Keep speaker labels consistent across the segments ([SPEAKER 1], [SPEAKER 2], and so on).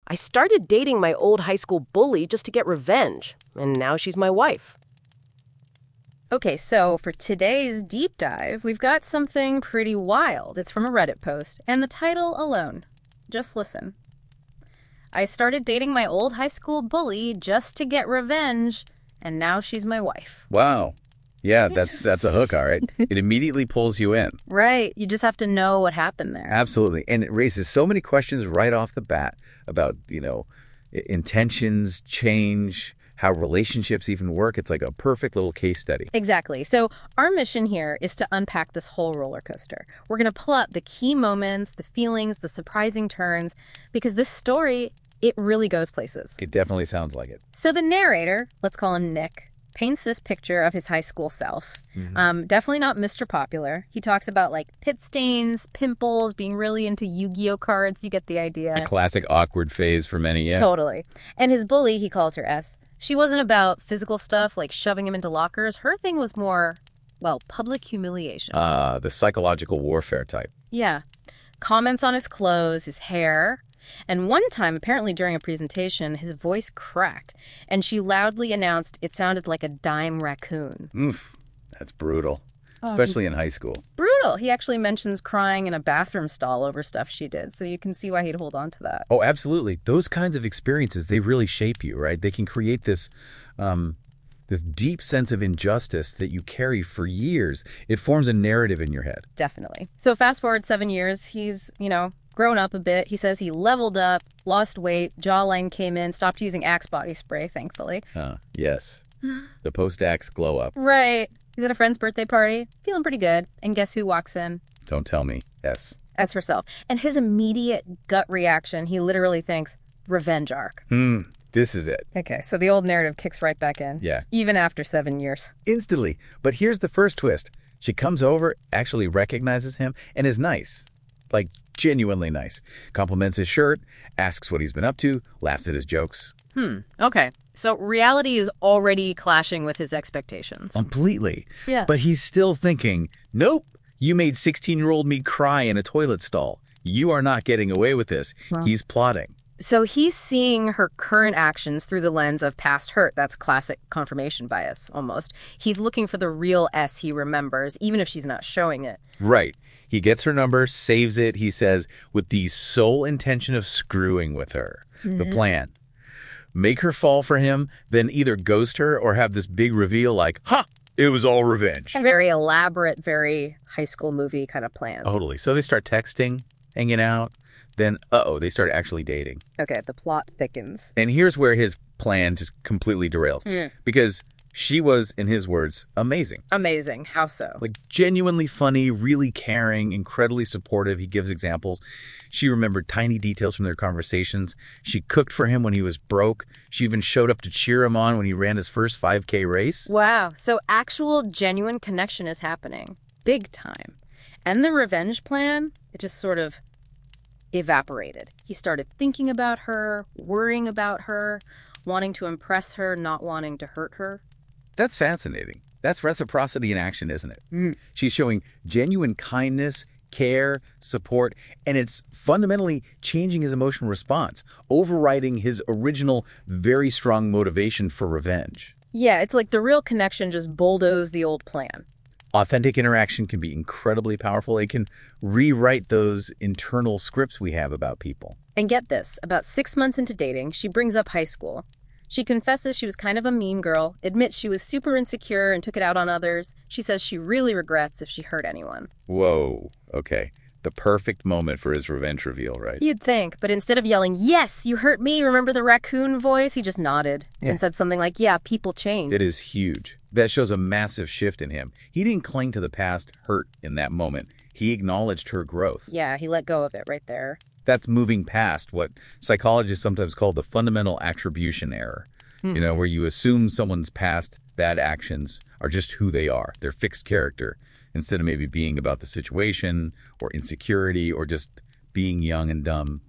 [SPEAKER 1] I started dating my old high school bully just to get revenge, and now she's my wife.
[SPEAKER 2] Okay, so for today's deep dive, we've got something pretty wild. It's from a Reddit post, and the title alone. Just listen. I started dating my old high school bully just to get revenge, and now she's my wife.
[SPEAKER 3] Wow. Yeah, that's a hook, all right. It immediately pulls you in.
[SPEAKER 2] Right. You just have to know what happened there.
[SPEAKER 3] Absolutely. And it raises so many questions right off the bat about, intentions, change, how relationships even work. It's like a perfect little case study.
[SPEAKER 2] Exactly. So our mission here is to unpack this whole roller coaster. We're going to pull up the key moments, the feelings, the surprising turns, because this story, it really goes places.
[SPEAKER 3] It definitely sounds like it.
[SPEAKER 2] So the narrator, let's call him Nick, paints this picture of his high school self. Definitely not Mr. Popular. He talks about pit stains, pimples, being really into Yu-Gi-Oh cards. You get the idea.
[SPEAKER 3] A classic awkward phase for many, yeah.
[SPEAKER 2] Totally. And his bully, he calls her S. She wasn't about physical stuff like shoving him into lockers. Her thing was more, public humiliation.
[SPEAKER 3] The psychological warfare type.
[SPEAKER 2] Yeah. Comments on his clothes, his hair. And one time, apparently during a presentation, his voice cracked, and she loudly announced it sounded like a dime raccoon.
[SPEAKER 3] Oof, that's brutal, especially in high school.
[SPEAKER 2] Brutal. He actually mentions crying in a bathroom stall over stuff she did, so you can see why he'd hold on to that.
[SPEAKER 3] Oh, absolutely. Those kinds of experiences, they really shape you, right? They can create this deep sense of injustice that you carry for years. It forms a narrative in your head.
[SPEAKER 2] Definitely. So fast forward 7 years, he's, grown up a bit. He says he leveled up, lost weight, jawline came in, stopped using Axe body spray, thankfully.
[SPEAKER 3] Yes. The post-Axe glow up.
[SPEAKER 2] Right. He's at a friend's birthday party, feeling pretty good. And guess who walks in?
[SPEAKER 3] Don't tell me. S.
[SPEAKER 2] S herself. And his immediate gut reaction, he literally thinks, revenge arc.
[SPEAKER 3] This is it.
[SPEAKER 2] Okay, so the old narrative kicks right back in.
[SPEAKER 3] Yeah.
[SPEAKER 2] Even after 7 years.
[SPEAKER 3] Instantly. But here's the first twist. She comes over, actually recognizes him, and is nice. Like, genuinely nice. Compliments his shirt, asks what he's been up to, laughs at his jokes.
[SPEAKER 2] Okay. So reality is already clashing with his expectations.
[SPEAKER 3] Completely.
[SPEAKER 2] Yeah.
[SPEAKER 3] But he's still thinking, nope, you made 16-year-old me cry in a toilet stall. You are not getting away with this. Well, he's plotting.
[SPEAKER 2] So he's seeing her current actions through the lens of past hurt. That's classic confirmation bias, almost. He's looking for the real S he remembers, even if she's not showing it.
[SPEAKER 3] Right. He gets her number, saves it, he says, with the sole intention of screwing with her. The plan. Make her fall for him, then either ghost her or have this big reveal like, ha! It was all revenge.
[SPEAKER 2] A very elaborate, very high school movie kind of plan.
[SPEAKER 3] Totally. So they start texting, hanging out. Then, they start actually dating.
[SPEAKER 2] Okay, the plot thickens.
[SPEAKER 3] And here's where his plan just completely derails. Because she was, in his words, amazing.
[SPEAKER 2] Amazing. How so?
[SPEAKER 3] Like, genuinely funny, really caring, incredibly supportive. He gives examples. She remembered tiny details from their conversations. She cooked for him when he was broke. She even showed up to cheer him on when he ran his first 5K race.
[SPEAKER 2] Wow. So actual, genuine connection is happening. Big time. And the revenge plan, it just sort of evaporated. He started thinking about her, worrying about her, wanting to impress her, not wanting to hurt her.
[SPEAKER 3] That's fascinating. That's reciprocity in action, isn't it? She's showing genuine kindness, care, support, and it's fundamentally changing his emotional response, overriding his original very strong motivation for revenge.
[SPEAKER 2] Yeah, it's like the real connection just bulldozed the old plan.
[SPEAKER 3] Authentic interaction can be incredibly powerful. It can rewrite those internal scripts we have about people.
[SPEAKER 2] And get this, about 6 months into dating, she brings up high school. She confesses she was kind of a mean girl, admits she was super insecure and took it out on others. She says she really regrets if she hurt anyone.
[SPEAKER 3] Whoa, okay. The perfect moment for his revenge reveal, right?
[SPEAKER 2] You'd think, but instead of yelling, yes, you hurt me, remember the raccoon voice? He just nodded and said something like, yeah, people change.
[SPEAKER 3] It is huge. That shows a massive shift in him. He didn't cling to the past hurt in that moment. He acknowledged her growth.
[SPEAKER 2] Yeah, he let go of it right there.
[SPEAKER 3] That's moving past what psychologists sometimes call the fundamental attribution error. Where you assume someone's past bad actions are just who they are, their fixed character, instead of maybe being about the situation or insecurity or just being young and dumb.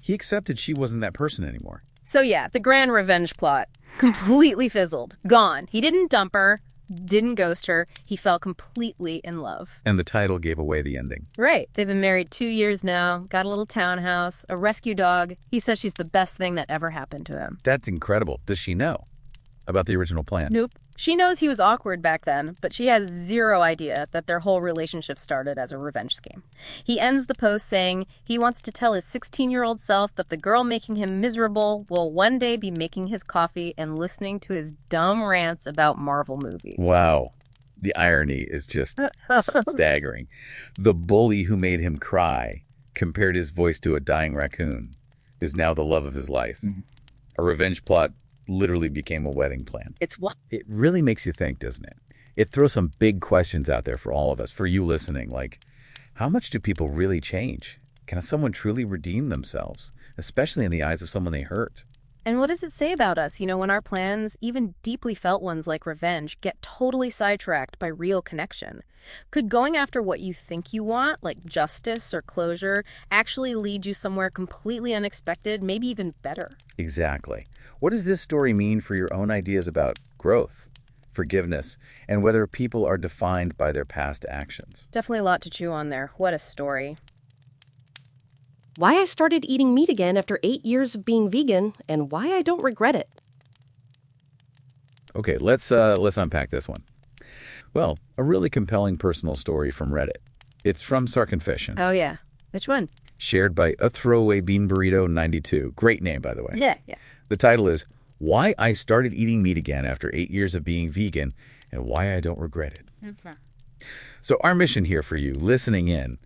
[SPEAKER 3] He accepted she wasn't that person anymore.
[SPEAKER 2] So yeah, the grand revenge plot completely fizzled. Gone. He didn't dump her, didn't ghost her. He fell completely in love.
[SPEAKER 3] And the title gave away the ending.
[SPEAKER 2] Right. They've been married 2 years now, got a little townhouse, a rescue dog. He says she's the best thing that ever happened to him.
[SPEAKER 3] That's incredible. Does she know about the original plan?
[SPEAKER 2] Nope. She knows he was awkward back then, but she has zero idea that their whole relationship started as a revenge scheme. He ends the post saying he wants to tell his 16-year-old self that the girl making him miserable will one day be making his coffee and listening to his dumb rants about Marvel movies.
[SPEAKER 3] Wow. The irony is just staggering. The bully who made him cry, compared his voice to a dying raccoon, is now the love of his life. Mm-hmm. A revenge plot literally became a wedding plan.
[SPEAKER 1] It's what?
[SPEAKER 3] It really makes you think, doesn't it? It throws some big questions out there for all of us, for you listening, like, how much do people really change? Can someone truly redeem themselves, especially in the eyes of someone they hurt?
[SPEAKER 2] And what does it say about us, when our plans, even deeply felt ones like revenge, get totally sidetracked by real connection? Could going after what you think you want, like justice or closure, actually lead you somewhere completely unexpected, maybe even better?
[SPEAKER 3] Exactly. What does this story mean for your own ideas about growth, forgiveness, and whether people are defined by their past actions?
[SPEAKER 2] Definitely a lot to chew on there. What a story.
[SPEAKER 1] Why I started eating meat again after 8 years of being vegan, and why I don't regret it.
[SPEAKER 3] Okay, let's unpack this one. Well, a really compelling personal story from Reddit. It's from Sarconfession.
[SPEAKER 2] Oh, yeah. Which one?
[SPEAKER 3] Shared by A Throwaway Bean Burrito 92. Great name, by the way.
[SPEAKER 2] Yeah.
[SPEAKER 3] The title is Why I Started Eating Meat Again After 8 Years of Being Vegan and Why I Don't Regret It.
[SPEAKER 2] Okay.
[SPEAKER 3] So our mission here for you, listening in,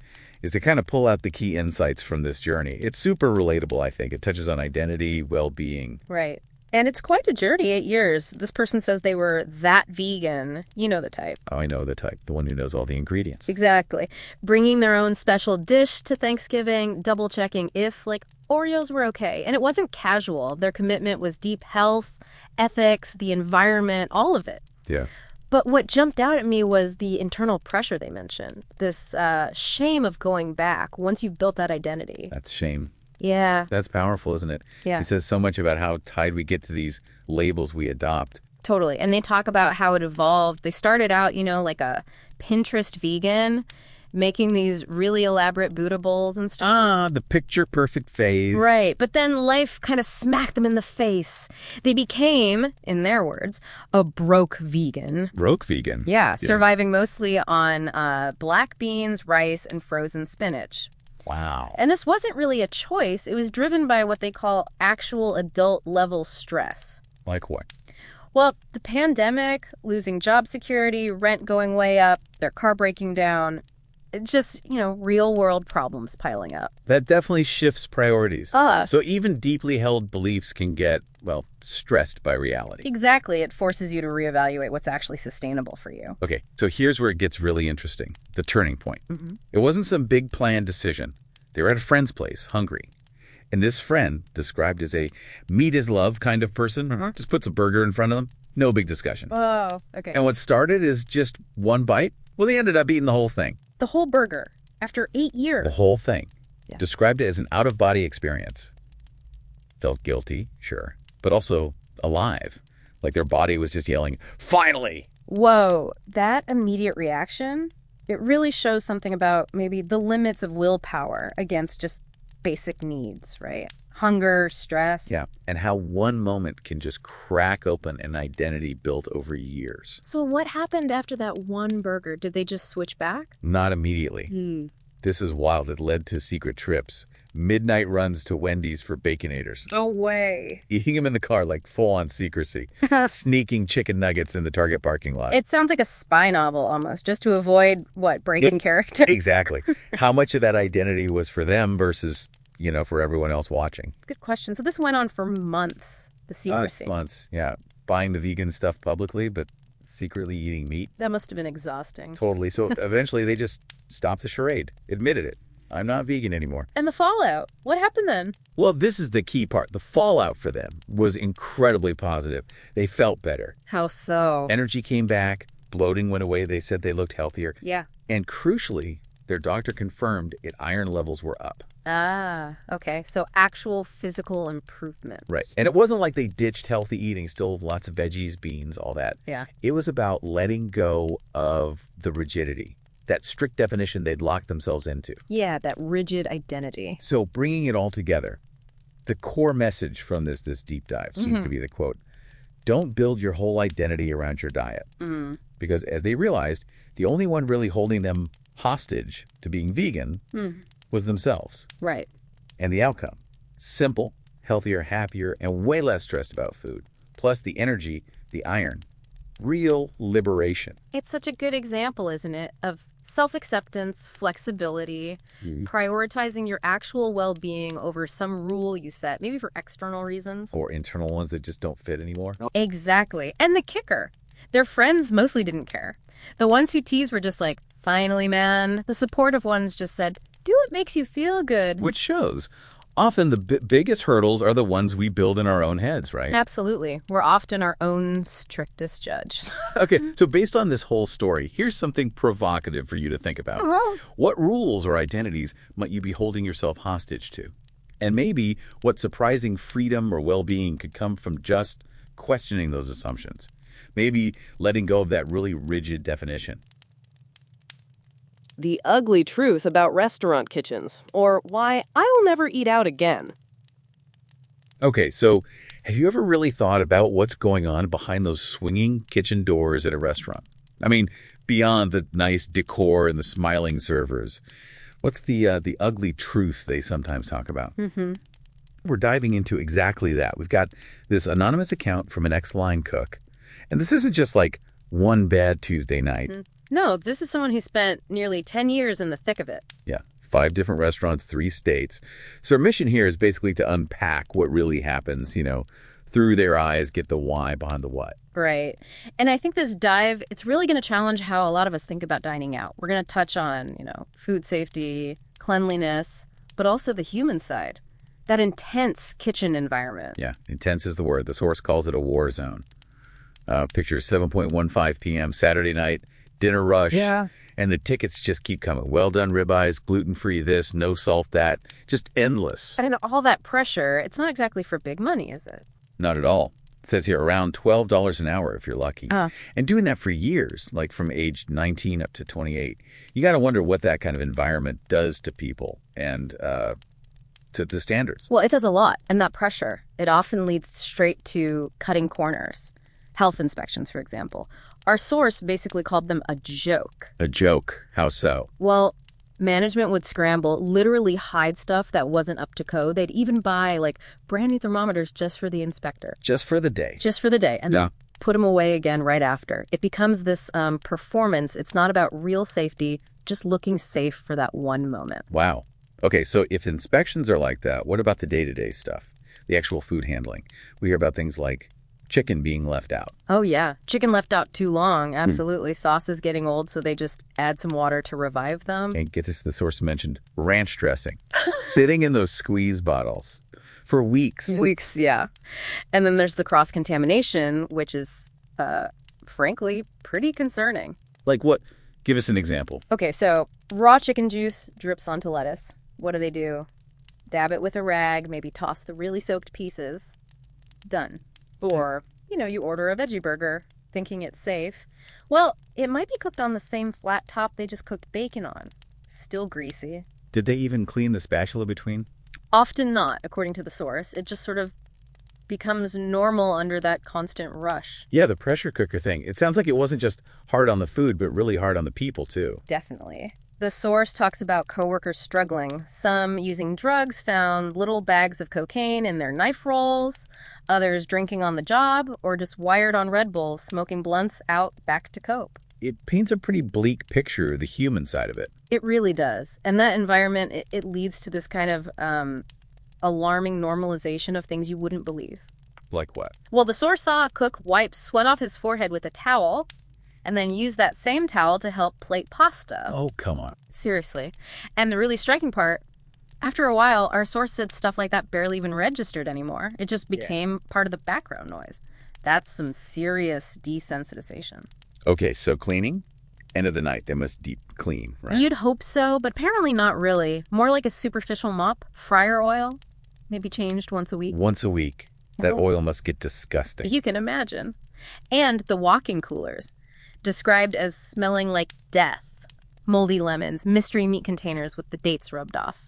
[SPEAKER 3] is to kind of pull out the key insights from this journey. It's super relatable, I think. It touches on identity, well-being.
[SPEAKER 2] Right. And it's quite a journey, 8 years. This person says they were that vegan. You know the type.
[SPEAKER 3] Oh, I know the type. The one who knows all the ingredients.
[SPEAKER 2] Exactly. Bringing their own special dish to Thanksgiving, double-checking if, Oreos were okay. And it wasn't casual. Their commitment was deep health, ethics, the environment, all of it.
[SPEAKER 3] Yeah.
[SPEAKER 2] But what jumped out at me was the internal pressure they mentioned. This shame of going back once you've built that identity.
[SPEAKER 3] That's shame.
[SPEAKER 2] Yeah.
[SPEAKER 3] That's powerful, isn't it?
[SPEAKER 2] Yeah.
[SPEAKER 3] It says so much about how tied we get to these labels we adopt.
[SPEAKER 2] Totally. And they talk about how it evolved. They started out, like a Pinterest vegan, making these really elaborate Buddha bowls and stuff.
[SPEAKER 3] Ah, the picture-perfect phase.
[SPEAKER 2] Right. But then life kind of smacked them in the face. They became, in their words, a broke vegan.
[SPEAKER 3] Broke vegan?
[SPEAKER 2] Yeah, surviving mostly on black beans, rice, and frozen spinach.
[SPEAKER 3] Wow.
[SPEAKER 2] And this wasn't really a choice. It was driven by what they call actual adult-level stress.
[SPEAKER 3] Like what?
[SPEAKER 2] Well, the pandemic, losing job security, rent going way up, their car breaking down. Just, real-world problems piling up.
[SPEAKER 3] That definitely shifts priorities.
[SPEAKER 2] Ah.
[SPEAKER 3] So even deeply held beliefs can get, stressed by reality.
[SPEAKER 2] Exactly. It forces you to reevaluate what's actually sustainable for you.
[SPEAKER 3] Okay, so here's where it gets really interesting. The turning point.
[SPEAKER 2] Mm-hmm.
[SPEAKER 3] It wasn't some big planned decision. They were at a friend's place, hungry. And this friend, described as a meat is love kind of person, just puts a burger in front of them. No big discussion.
[SPEAKER 2] Oh, okay.
[SPEAKER 3] And what started is just one bite. Well, they ended up eating the whole thing.
[SPEAKER 2] The whole burger, after 8 years.
[SPEAKER 3] The whole thing.
[SPEAKER 2] Yeah.
[SPEAKER 3] Described it as an out-of-body experience. Felt guilty, sure, but also alive. Like their body was just yelling, finally!
[SPEAKER 2] Whoa, that immediate reaction, it really shows something about maybe the limits of willpower against just basic needs, right? Hunger, stress.
[SPEAKER 3] Yeah, and how one moment can just crack open an identity built over years.
[SPEAKER 2] So what happened after that one burger? Did they just switch back?
[SPEAKER 3] Not immediately. This is wild. It led to secret trips, midnight runs to Wendy's for Baconators.
[SPEAKER 2] No way.
[SPEAKER 3] Eating them in the car like full-on secrecy. Sneaking chicken nuggets in the Target parking lot.
[SPEAKER 2] It sounds like a spy novel almost, just to avoid, breaking character?
[SPEAKER 3] Exactly. How much of that identity was for them versus, for everyone else watching?
[SPEAKER 2] Good question. So this went on for months, the secrecy.
[SPEAKER 3] Months, yeah. Buying the vegan stuff publicly, but secretly eating meat.
[SPEAKER 2] That must have been exhausting.
[SPEAKER 3] Totally. So eventually they just stopped the charade, admitted it. I'm not vegan anymore.
[SPEAKER 2] And the fallout? What happened then?
[SPEAKER 3] Well, this is the key part. The fallout for them was incredibly positive. They felt better.
[SPEAKER 2] How so?
[SPEAKER 3] Energy came back. Bloating went away. They said they looked healthier.
[SPEAKER 2] Yeah.
[SPEAKER 3] And crucially, their doctor confirmed iron levels were up.
[SPEAKER 2] Ah, okay. So actual physical improvement.
[SPEAKER 3] Right. And it wasn't like they ditched healthy eating, still lots of veggies, beans, all that.
[SPEAKER 2] Yeah.
[SPEAKER 3] It was about letting go of the rigidity, that strict definition they'd locked themselves into.
[SPEAKER 2] Yeah, that rigid identity.
[SPEAKER 3] So bringing it all together, the core message from this deep dive seems to be the quote, don't build your whole identity around your diet. Because as they realized, the only one really holding them hostage to being vegan was themselves.
[SPEAKER 2] Right.
[SPEAKER 3] And the outcome, simple, healthier, happier, and way less stressed about food. Plus the energy, the iron, real liberation.
[SPEAKER 2] It's such a good example, isn't it, of self-acceptance, flexibility, prioritizing your actual well-being over some rule you set, maybe for external reasons.
[SPEAKER 3] Or internal ones that just don't fit anymore.
[SPEAKER 2] Exactly. And the kicker, their friends mostly didn't care. The ones who teased were just like, finally, man. The supportive ones just said, do what makes you feel good.
[SPEAKER 3] Which shows. Often the biggest hurdles are the ones we build in our own heads, right?
[SPEAKER 2] Absolutely. We're often our own strictest judge.
[SPEAKER 3] Okay, so based on this whole story, here's something provocative for you to think about. What rules or identities might you be holding yourself hostage to? And maybe what surprising freedom or well-being could come from just questioning those assumptions. Maybe letting go of that really rigid definition.
[SPEAKER 1] The ugly truth about restaurant kitchens, or why I'll never eat out again.
[SPEAKER 3] Okay, so have you ever really thought about what's going on behind those swinging kitchen doors at a restaurant? I mean, beyond the nice decor and the smiling servers. What's the ugly truth they sometimes talk about? We're diving into exactly that. We've got this anonymous account from an ex-line cook. And this isn't just like one bad Tuesday night.
[SPEAKER 2] No, this is someone who spent nearly 10 years in the thick of it.
[SPEAKER 3] Yeah, 5 different restaurants, 3 states. So our mission here is basically to unpack what really happens, through their eyes, get the why behind the what.
[SPEAKER 2] Right. And I think this dive, it's really going to challenge how a lot of us think about dining out. We're going to touch on, food safety, cleanliness, but also the human side. That intense kitchen environment.
[SPEAKER 3] Yeah, intense is the word. The source calls it a war zone. Picture 7:15 p.m. Saturday night. Dinner rush.
[SPEAKER 2] Yeah.
[SPEAKER 3] And the tickets just keep coming. Well done ribeyes, gluten-free this, no salt that. Just endless.
[SPEAKER 2] And all that pressure, it's not exactly for big money, is it?
[SPEAKER 3] Not at all. It says here around $12 an hour if you're lucky. And doing that for years, like from age 19 up to 28. You got to wonder what that kind of environment does to people and to the standards.
[SPEAKER 2] Well, it does a lot. And that pressure, it often leads straight to cutting corners. Health inspections, for example. Our source basically called them a joke.
[SPEAKER 3] A joke? How so?
[SPEAKER 2] Well, management would scramble, literally hide stuff that wasn't up to code. They'd even buy brand new thermometers just for the inspector.
[SPEAKER 3] Just for the day.
[SPEAKER 2] Just for the day. And then put them away again right after. It becomes this performance. It's not about real safety, just looking safe for that one moment.
[SPEAKER 3] Wow. Okay, so if inspections are like that, what about the day-to-day stuff? The actual food handling? We hear about things like chicken being left out.
[SPEAKER 2] Oh, yeah. Chicken left out too long. Absolutely. Sauce is getting old, so they just add some water to revive them.
[SPEAKER 3] And get this, the source mentioned ranch dressing. Sitting in those squeeze bottles for weeks.
[SPEAKER 2] Weeks, yeah. And then there's the cross-contamination, which is, frankly, pretty concerning.
[SPEAKER 3] Like what? Give us an example.
[SPEAKER 2] Okay, so raw chicken juice drips onto lettuce. What do? Dab it with a rag, maybe toss the really soaked pieces. Done. Or, you order a veggie burger thinking it's safe. Well, it might be cooked on the same flat top they just cooked bacon on. Still greasy.
[SPEAKER 3] Did they even clean the spatula between?
[SPEAKER 2] Often not, according to the source. It just sort of becomes normal under that constant rush.
[SPEAKER 3] Yeah, the pressure cooker thing. It sounds like it wasn't just hard on the food, but really hard on the people, too.
[SPEAKER 2] Definitely. The source talks about coworkers struggling. Some using drugs, found little bags of cocaine in their knife rolls. Others drinking on the job, or just wired on Red Bulls, smoking blunts out back to cope.
[SPEAKER 3] It paints a pretty bleak picture of the human side of it.
[SPEAKER 2] It really does. And that environment, it leads to this kind of alarming normalization of things you wouldn't believe.
[SPEAKER 3] Like what?
[SPEAKER 2] Well, the source saw a cook wipe sweat off his forehead with a towel, and then use that same towel to help plate pasta.
[SPEAKER 3] Oh, come on.
[SPEAKER 2] Seriously. And the really striking part, after a while, our source said stuff like that barely even registered anymore. It just became part of the background noise. That's some serious desensitization.
[SPEAKER 3] Okay, so cleaning? end of the night, they must deep clean, right?
[SPEAKER 2] You'd hope so, but apparently not really. More like a superficial mop. Fryer oil, maybe changed once a week.
[SPEAKER 3] Once a week. That oil must get disgusting.
[SPEAKER 2] You can imagine. And the walk-in coolers, described as smelling like death. Moldy lemons, mystery meat containers with the dates rubbed off.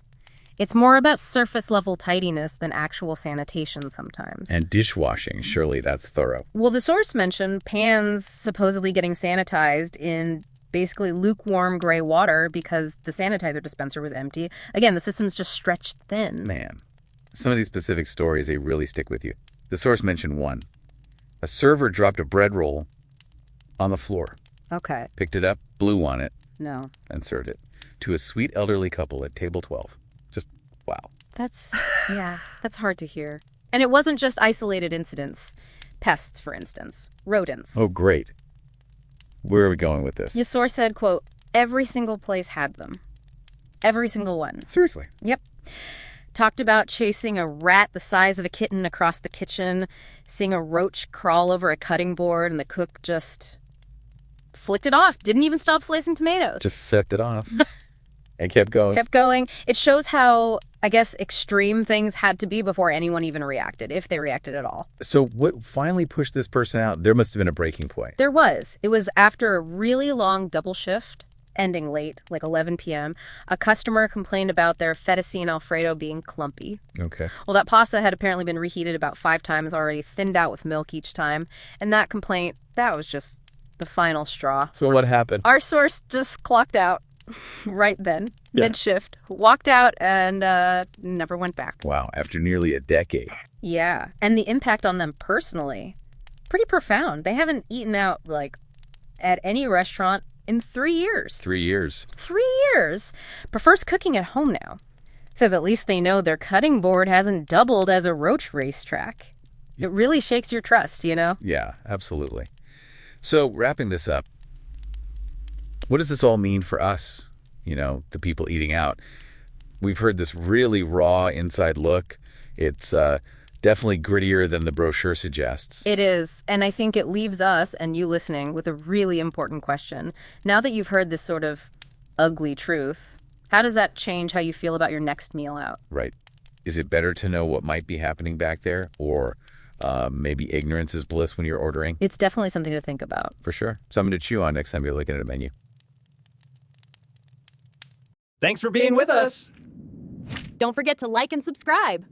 [SPEAKER 2] It's more about surface-level tidiness than actual sanitation sometimes.
[SPEAKER 3] And dishwashing, surely that's thorough.
[SPEAKER 2] Well, the source mentioned pans supposedly getting sanitized in basically lukewarm gray water because the sanitizer dispenser was empty. Again, the system's just stretched thin.
[SPEAKER 3] Man, some of these specific stories, they really stick with you. The source mentioned one. A server dropped a bread roll on the floor.
[SPEAKER 2] Okay.
[SPEAKER 3] Picked it up, blew on it,
[SPEAKER 2] No.
[SPEAKER 3] and served it to a sweet elderly couple at table 12. Just, wow.
[SPEAKER 2] That's hard to hear. And it wasn't just isolated incidents. Pests, for instance. Rodents.
[SPEAKER 3] Oh, great. Where are we going with this?
[SPEAKER 2] The source said, quote, every single place had them. Every single one.
[SPEAKER 3] Seriously?
[SPEAKER 2] Yep. Talked about chasing a rat the size of a kitten across the kitchen, seeing a roach crawl over a cutting board, and the cook just flicked it off. Didn't even stop slicing tomatoes.
[SPEAKER 3] Just flipped it off. And kept going.
[SPEAKER 2] Kept going. It shows how, I guess, extreme things had to be before anyone even reacted, if they reacted at all.
[SPEAKER 3] So what finally pushed this person out? There must have been a breaking point.
[SPEAKER 2] There was. It was after a really long double shift, ending late, like 11 p.m. A customer complained about their fettuccine Alfredo being clumpy.
[SPEAKER 3] Okay.
[SPEAKER 2] Well, that pasta had apparently been reheated about 5 times already, thinned out with milk each time. And that complaint, that was just the final straw.
[SPEAKER 3] So what happened?
[SPEAKER 2] Our source just clocked out right then, mid-shift, walked out, and never went back.
[SPEAKER 3] Wow, after nearly a decade.
[SPEAKER 2] Yeah, and the impact on them personally, pretty profound. They haven't eaten out, like, at any restaurant in 3 years.
[SPEAKER 3] 3 years.
[SPEAKER 2] 3 years. Prefers cooking at home now. Says at least they know their cutting board hasn't doubled as a roach racetrack. It really shakes your trust, you know?
[SPEAKER 3] Yeah, absolutely. So wrapping this up, what does this all mean for us, you know, the people eating out? We've heard this really raw inside look. It's definitely grittier than the brochure suggests.
[SPEAKER 2] It is, and I think it leaves us and you listening with a really important question. Now that you've heard this sort of ugly truth, how does that change how you feel about your next meal out?
[SPEAKER 3] Right. Is it better to know what might be happening back there, or maybe ignorance is bliss when you're ordering?
[SPEAKER 2] It's definitely something to think about.
[SPEAKER 3] For sure. Something to chew on next time you're looking at a menu.
[SPEAKER 4] Thanks for being with us.
[SPEAKER 1] Don't forget to like and subscribe.